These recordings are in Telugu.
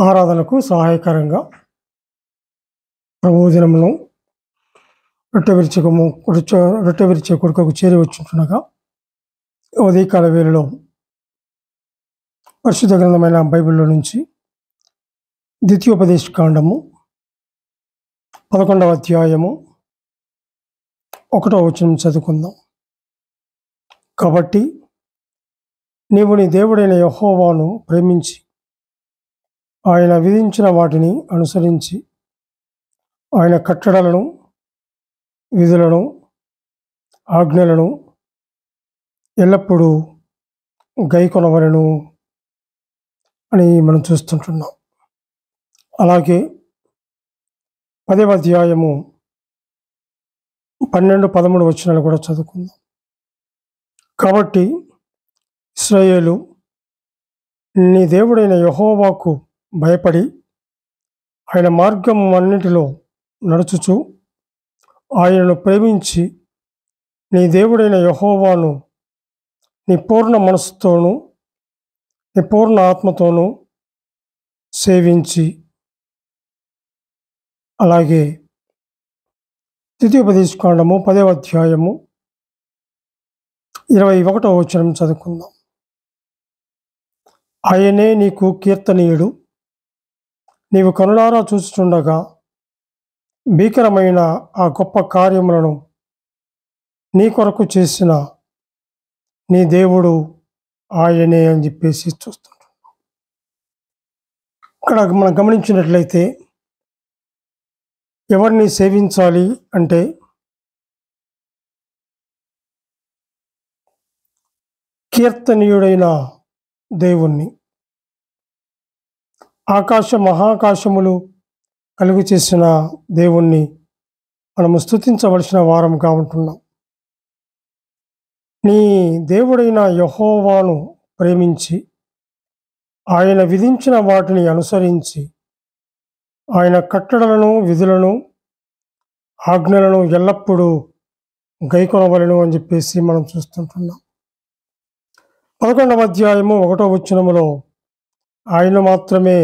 ఆరాధనకు సహాయకరంగా ప్రభువు దినమును రొట్టె విరిచే కొడుకకు చేరి వచ్చుంటుండగా ఉదయకాల వేళలో పరిశుద్ధ గ్రంథమైన బైబిల్లో నుంచి ద్వితీయోపదేశ కాండము 11వ అధ్యాయము 1వ వచనం చదువుకుందాం. కాబట్టి నీవు నీ దేవుడైన యెహోవాను ప్రేమించి ఆయన విధించిన వాటిని అనుసరించి ఆయన కట్టడలను, విధులను, ఆజ్ఞలను ఎల్లప్పుడూ గైకొనవలెను అని మనం చూస్తుంటున్నాం. అలాగే 10వ అధ్యాయము 12, 13 వచనాలు కూడా చదువుకుందాం. కాబట్టి ఇశ్రాయేలు నీ దేవుడైన యెహోవాకు భయపడి ఆయన మార్గం అన్నిటిలో నడుచుచు ఆయనను ప్రేమించి నీ దేవుడైన యెహోవాను నీ పూర్ణ మనస్సుతోనూ నీ పూర్ణ ఆత్మతోనూ సేవించి. అలాగే ద్వితీయోపదేశ కాండము 10వ అధ్యాయము 21వ వచనం చదువుకుందాం. ఆయనే నీకు కీర్తనీయుడు, నీవు కనులారా చూస్తుండగా భీకరమైన ఆ గొప్ప కార్యములను నీ కొరకు చేసిన నీ దేవుడు ఆయనే అని చెప్పేసి చూస్తుంటాం. ఇక్కడ మనం గమనించినట్లయితే ఎవరిని సేవించాలి అంటే కీర్తనీయుడైన దేవుణ్ణి, మహాకాశములు కలుగు చేసిన దేవుణ్ణి మనము స్తుతించవలసిన వారంగా ఉంటున్నాం. నీ దేవుడైన యెహోవాను ప్రేమించి ఆయన విధించిన వాటిని అనుసరించి ఆయన కట్టడలను, విధులను, ఆజ్ఞలను ఎల్లప్పుడూ గైకొనవలెను అని చెప్పేసి మనం చూస్తుంటున్నాం. 11వ అధ్యాయము 1వ వచనములో ఆయన మాత్రమే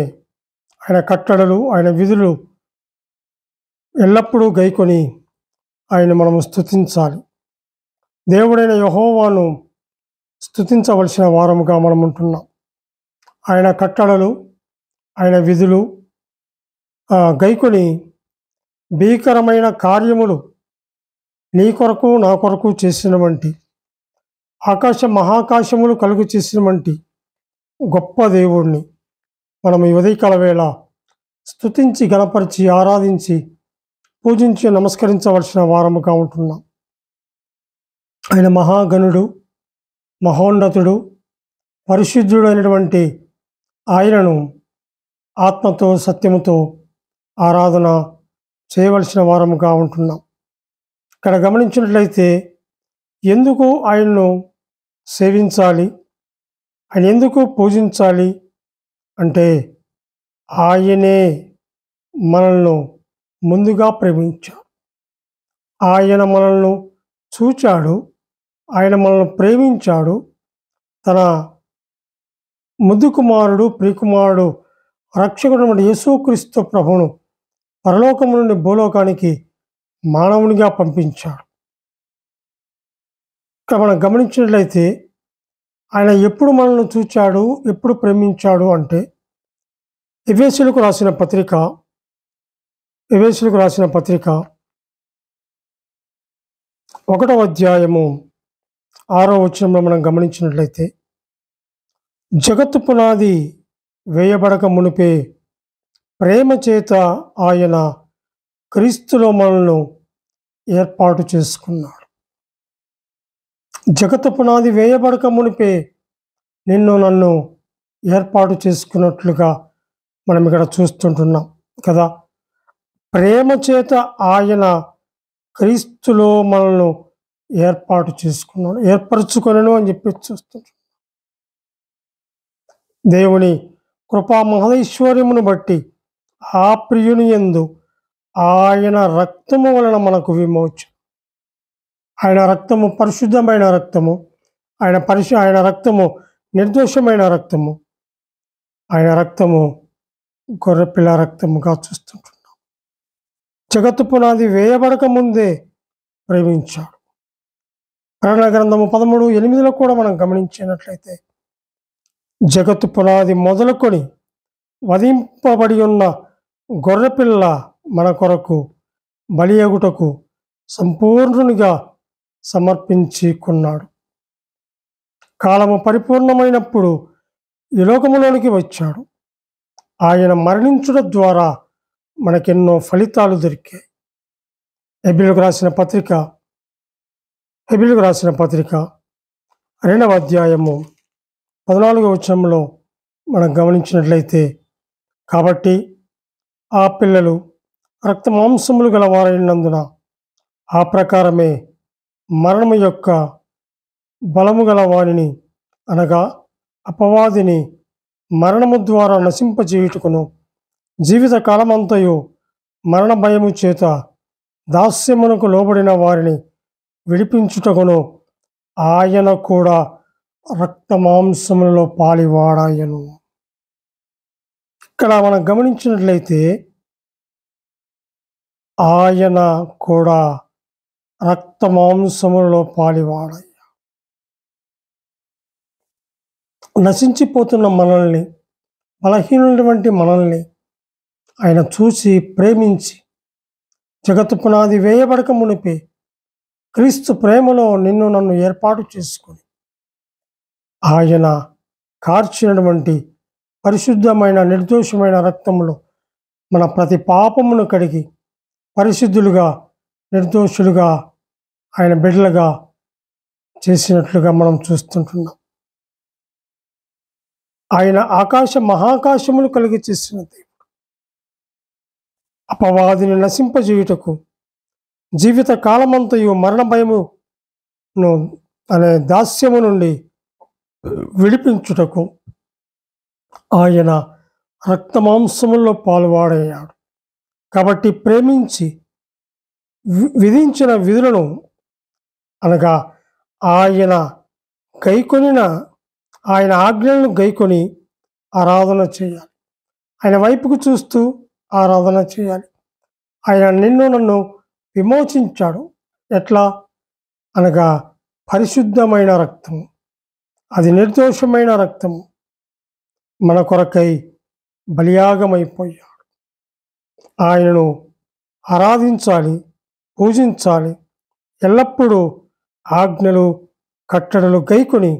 ఆయన కట్టడలు, ఆయన విధులు ఎల్లప్పుడూ గైకొని ఆయన మనము స్తుతించాలి. దేవుడైన యెహోవాను స్తుతించవలసిన వారముగా మనం ఉంటున్నాం. ఆయన కట్టడలు, ఆయన విధులు గైకొని భీకరమైన కార్యములు నీ కొరకు నా కొరకు చేసినవంటి మహాకాశములు కలుగు చేసినవంటి గొప్ప దేవుణ్ణి మనం ఈ ఉదయకాల వేళ స్తుతించి, గణపరిచి, ఆరాధించి, పూజించి, నమస్కరించవలసిన వారముగా ఉంటున్నాం. ఆయన మహాగణుడు, మహోన్నతుడు, పరిశుద్ధుడైనటువంటి ఆయనను ఆత్మతో సత్యముతో ఆరాధన చేయవలసిన వారముగా ఉంటున్నాం. ఇక్కడ గమనించినట్లయితే ఎందుకు ఆయన్ను సేవించాలి, ఆయన ఎందుకు పూజించాలి అంటే ఆయనే మనల్ని ముందుగా ప్రేమించాడు. ఆయన మనల్ని చూచాడు, ఆయన మనల్ని ప్రేమించాడు. తన ముద్దు కుమారుడు, ప్రియకుమారుడు, రక్షకుడు యేసుక్రీస్తు ప్రభువును పరలోకము నుండి భూలోకానికి మానవునిగా పంపించాడు. ఇక్కడ మనం గమనించినట్లయితే ఆయన ఎప్పుడు మనల్ని చూచాడు, ఎప్పుడు ప్రేమించాడు అంటే ఎఫెసీయులకు రాసిన పత్రిక 1వ అధ్యాయము 6వ వచనంలో మనం గమనించినట్లయితే జగత్తు పునాది వేయబడక మునిపే ప్రేమ చేత ఆయన క్రీస్తులో మనల్ని ఏర్పాటు చేసుకున్నాడు. జగత్తు పునాది వేయబడక మునిపే నిన్ను నన్ను ఏర్పాటు చేసుకున్నట్లుగా మనం ఇక్కడ చూస్తుంటున్నాం కదా. ప్రేమ చేత ఆయన క్రీస్తులో మనల్ని ఏర్పాటు చేసుకున్నాడు, ఏర్పరచుకొనను అని చెప్పి చూస్తుంటాం. దేవుని కృపా మహైశ్వర్యమును బట్టి ఆ ప్రియుని యందు ఆయన రక్తము వలన మనకు విమోచన. ఆయన రక్తము పరిశుద్ధమైన రక్తము, ఆయన రక్తము నిర్దోషమైన రక్తము, ఆయన రక్తము గొర్రెపిల్ల రక్తముగా చూస్తుంటున్నాం. జగత్తు పునాది వేయబడక ముందే ప్రేమించాడు. ప్రకటన గ్రంథము 13:8 కూడా మనం గమనించినట్లయితే, జగత్తు పునాది మొదలుకొని వధింపబడి ఉన్న గొర్రెపిల్ల మన కొరకు బలియగుటకు సంపూర్ణునిగా సమర్పించుకున్నాడు. కాలము పరిపూర్ణమైనప్పుడు ఈ లోకములోనికి వచ్చాడు. ఆయన మరణించుట ద్వారా మనకెన్నో ఫలితాలు దొరికాయి. హెబ్రీయులకు రాసిన పత్రిక 2వ అధ్యాయము 14వ వచనంలో మనం గమనించినట్లయితే, కాబట్టి ఆ పిల్లలు రక్త మాంసములు గలవారైనందున ఆ ప్రకారమే మరణము యొక్క బలము గల వానిని, అనగా అపవాదిని మరణము ద్వారా నశింపజేయుటకును, జీవిత కాలమంతయు మరణ భయము చేత దాస్యమునకు లోబడిన వారిని విడిపించుటకును ఆయన కూడా రక్త మాంసములలో పాలివాడాయను. ఇక్కడ మనం గమనించినట్లయితే, ఆయన కూడా రక్త మాంసములలో పాలివాడాయ. నశించిపోతున్న మనల్ని, బలహీనటువంటి మనల్ని ఆయన చూసి ప్రేమించి, జగత్తు పునాది వేయబడక మునిపే క్రీస్తు ప్రేమలో నిన్ను నన్ను ఏర్పాటు చేసుకొని, ఆయన కార్చినటువంటి పరిశుద్ధమైన నిర్దోషమైన రక్తములో మన ప్రతి పాపమును కడిగి పరిశుద్ధులుగా, నిర్దోషులుగా, ఆయన బిడ్డలుగా చేసినట్లుగా మనం చూస్తుంటున్నాం. ఆయన ఆకాశ మహాకాశములు కలిగి చేసిన దేవుడు. అపవాదిని నశింపజేయుటకు, జీవిత కాలమంతయు మరణ భయమును అనే దాస్యము నుండి విడిపించుటకు ఆయన రక్తమాంసముల్లో పాలువాడయ్యాడు. కాబట్టి ప్రేమించి విధించిన విధులను, అనగా ఆయన ఆజ్ఞలను గైకొని ఆరాధన చేయాలి. ఆయన వైపుకు చూస్తూ ఆరాధన చేయాలి. ఆయన నిన్ను నన్ను విమోచించాడు. ఎట్లా అనగా పరిశుద్ధమైన రక్తము, అది నిర్దోషమైన రక్తము మన కొరకై బలియాగమైపోయాడు. ఆయనను ఆరాధించాలి, పూజించాలి. ఎల్లప్పుడూ ఆజ్ఞలు కట్టడలు గైకొని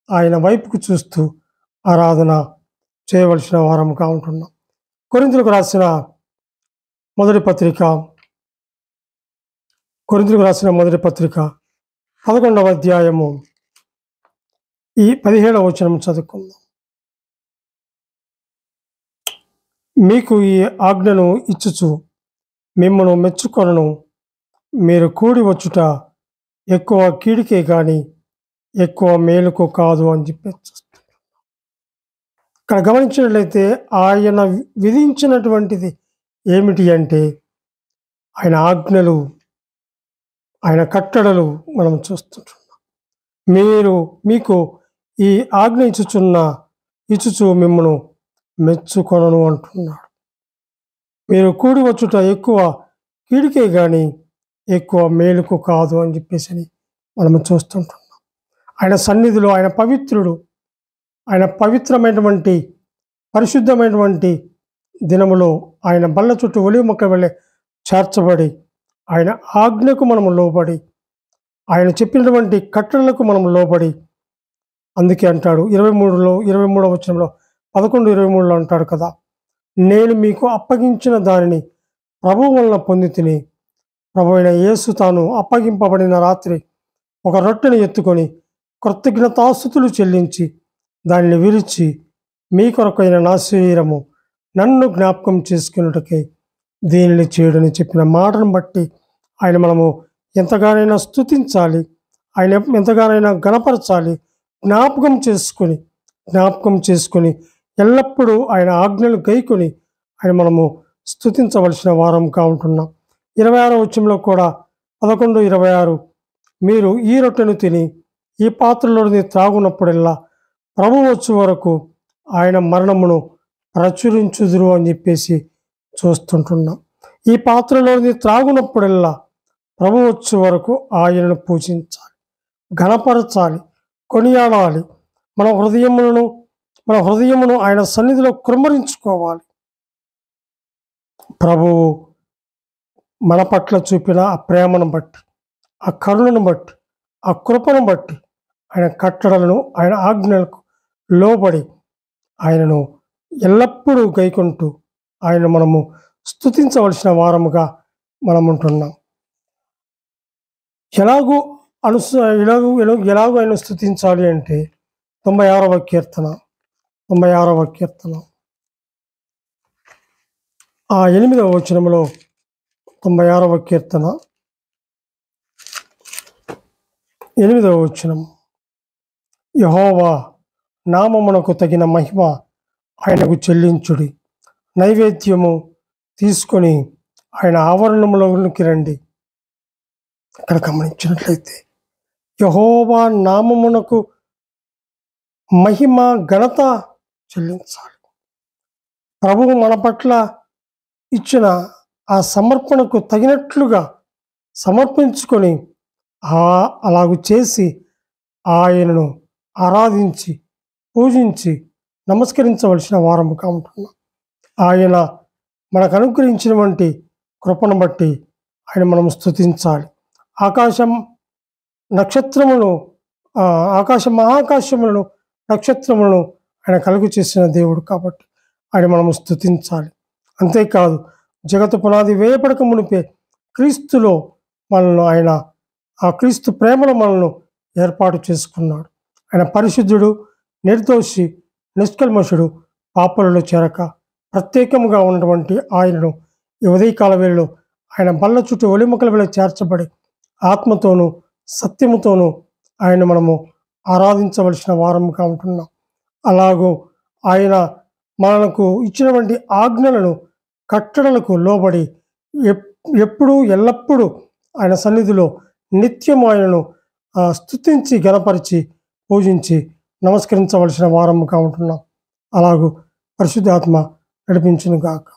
ఆయన వైపుకు చూస్తూ ఆరాధన చేయవలసిన వారంగా ఉంటున్నాం. కొరింథీయులకు రాసిన మొదటి పత్రిక 11వ అధ్యాయము ఈ 17వ వచనం చదువుకుందాం. మీకు ఈ ఆజ్ఞను ఇచ్చుచు మిమ్మను మెచ్చుకొనను, మీరు కూడి వచ్చుట ఎక్కువ కీడికే కానీ ఎక్కువ మేలుకు కాదు అని చెప్పి ఇక్కడ గమనించినట్లయితే, ఆయన విధించినటువంటిది ఏమిటి అంటే ఆయన ఆజ్ఞలు, ఆయన కట్టడలు మనం చూస్తుంటున్నాం. మీకు ఈ ఆజ్ఞ ఇచ్చుచు మిమ్మను మెచ్చుకొనను అంటున్నాడు. మీరు కూడి వచ్చుట ఎక్కువ కీడికే కానీ ఎక్కువ మేలుకు కాదు అని చెప్పేసి మనము చూస్తుంటున్నాం. ఆయన సన్నిధిలో ఆయన పవిత్రుడు, ఆయన పవిత్రమైనటువంటి పరిశుద్ధమైనటువంటి దినములో ఆయన బల్ల చుట్టూ ఒలివ మొక్క వెళ్ళే చేర్చబడి, ఆయన ఆజ్ఞకు మనము లోబడి, ఆయన చెప్పినటువంటి కట్టడలకు మనము లోబడి, అందుకే అంటాడు 23వ వచనంలో 11:23 అంటాడు కదా, నేను మీకు అప్పగించిన దానిని ప్రభువు వలన పొంది తిని, ప్రభు అయిన యేసు తాను అప్పగింపబడిన రాత్రి ఒక రొట్టెను ఎత్తుకొని కృతజ్ఞతాస్తుతులు చెల్లించి దానిని విరిచి, మీ కొరకైన నా శరీరము నన్ను జ్ఞాపకం చేసుకున్నట్టుకే దీనిని చేయడని చెప్పిన మాటను బట్టి ఆయన మనము ఎంతగానైనా స్తుతించాలి, ఆయన ఎంతగానైనా గణపరచాలి. జ్ఞాపకం చేసుకొని ఎల్లప్పుడూ ఆయన ఆజ్ఞలు గైకొని ఆయన మనము స్తుతించవలసిన వారంగా ఉంటున్నాం. 26వ వచనంలో కూడా 11:26, మీరు ఈ రొట్టెను తిని ఈ పాత్రలోని త్రాగునప్పుడల్లా ప్రభు వచ్చు వరకు ఆయన మరణమును ప్రచురించుదురు అని చెప్పేసి చూస్తుంటున్నాం. ఈ పాత్రలోని త్రాగునప్పుడల్లా ప్రభు వచ్చే వరకు ఆయనను పూజించాలి, ఘనపరచాలి, కొనియాడాలి. మన హృదయమును ఆయన సన్నిధిలో కృమ్మరించుకోవాలి. ప్రభువు మన పట్ల చూపిన ఆ ప్రేమను బట్టి, ఆ కరుణను బట్టి, ఆ కృపను బట్టి, ఆయన కట్టడలను, ఆయన ఆజ్ఞలకు లోబడి ఆయనను ఎల్లప్పుడూ గైకొంటూ ఆయన మనము స్తుతించవలసిన వారముగా మనం ఉంటున్నాం. ఎలాగూ ఆయన స్తుతించాలి అంటే 96వ కీర్తన 8వ వచనంలో 96వ కీర్తన 8వ వచనం, యెహోవా నామమునకు తగిన మహిమ ఆయనకు చెల్లించుడి, నైవేద్యము తీసుకొని ఆయన ఆవరణములోనికి రండి. ఇక్కడ గమనించినట్లయితే యెహోవా నామమునకు మహిమ ఘనత చెల్లించాలి. ప్రభువు మన పట్ల ఇచ్చిన ఆ సమర్పణకు తగినట్లుగా సమర్పించుకొని అలాగూ చేసి ఆయనను ఆరాధించి పూజించి నమస్కరించవలసిన వారముగా ఉంటున్నాం. ఆయన మనకు అనుగ్రహించినటువంటి కృపను బట్టి ఆయన మనం స్తుతించాలి. మహాకాశములను నక్షత్రములను ఆయన కలుగు చేసిన దేవుడు కాబట్టి ఆయన మనము స్తుతించాలి. అంతేకాదు, జగత్తు పునాది వేయపడక మునిపే క్రీస్తులో మనల్ని ఆయన ఆ క్రీస్తు ప్రేమలో మనల్ని ఏర్పాటు చేసుకున్నాడు. ఆయన పరిశుద్ధుడు, నిర్దోషి, నిష్కల్మషుడు, పాపలలో చేరక ప్రత్యేకముగా ఉన్నటువంటి ఆయనను ఈ ఉదయకాల వేళలో ఆయన బల్ల చుట్టూ ఒలిముకల వేళ చేర్చబడి ఆత్మతోనూ సత్యముతోనూ ఆయన మనము ఆరాధించవలసిన వారముగా ఉంటున్నాం. అలాగూ ఆయన మనకు ఇచ్చినటువంటి ఆజ్ఞలను, కట్టడలకు లోబడి ఎప్పుడూ ఎల్లప్పుడూ ఆయన సన్నిధిలో నిత్యం ఆయనను స్తుతించి ఘనపరిచి పూజించి నమస్కరించవలసిన వారముగా ఉంటున్నాం. అలాగూ పరిశుద్ధాత్మ నడిపించును గాక.